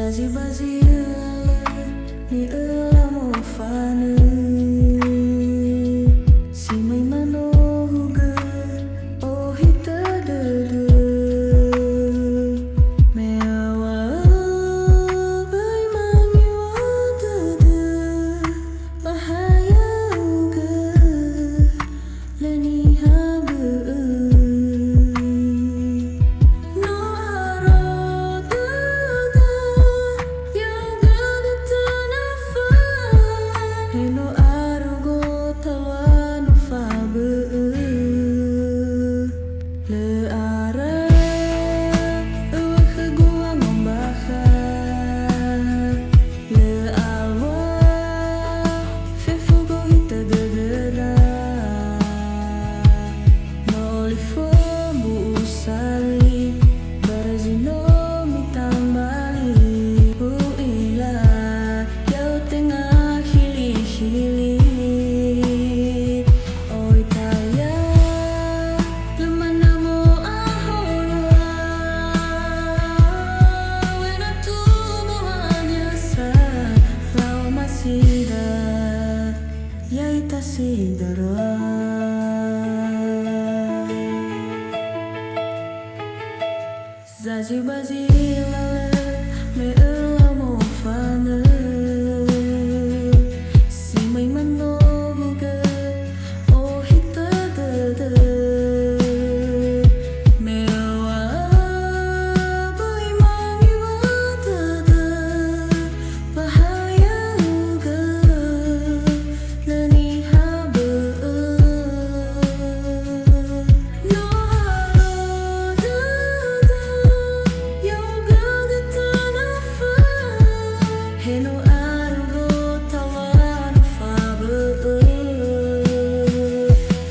Bazi-bazi ni mo fanu si may manohuga o hitadada mewa bay mangiwadada bahaya uga lani habe Heno arugo talwanu fabe le ara gua ngombaha le alwa fefugo hita dedera noli fombu usali barazino mitambali uila yau tengah hili oi taya lemana mo ahoya wena tu mo anyasa lau masida ya ita sidara zazi bazi lale me mo fana Heno arugo talwanu fabe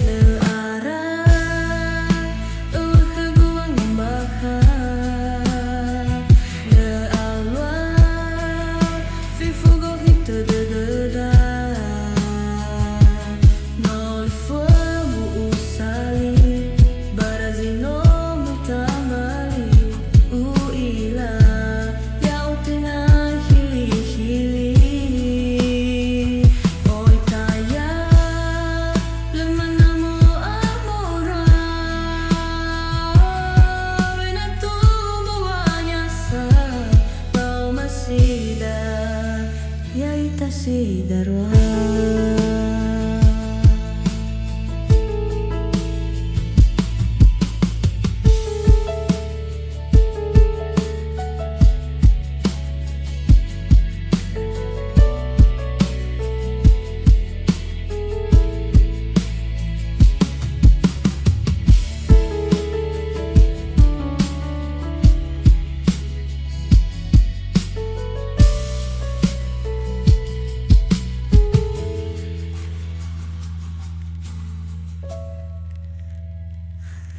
le ara gua ngombaha le alwa fifugo hita dededa noli fombu usali barazino mutamali uila yau tengah hili oi taya lemana mo amora wena tu mo anyasa bau masida ya ita sidarwa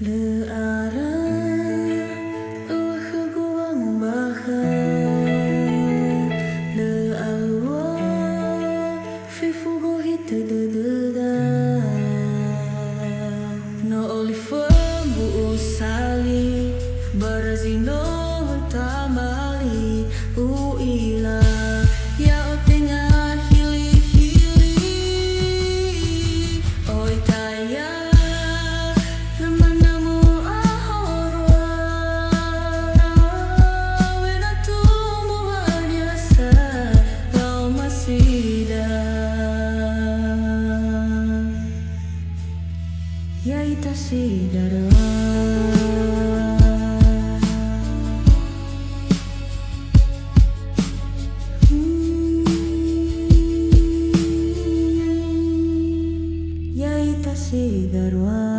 le ara gua ngombaha le alwa fifugo hita dededa no olifombu usali barazino tamali uila ya tengah hili oi taya ya ita sidara ya ita sidarwa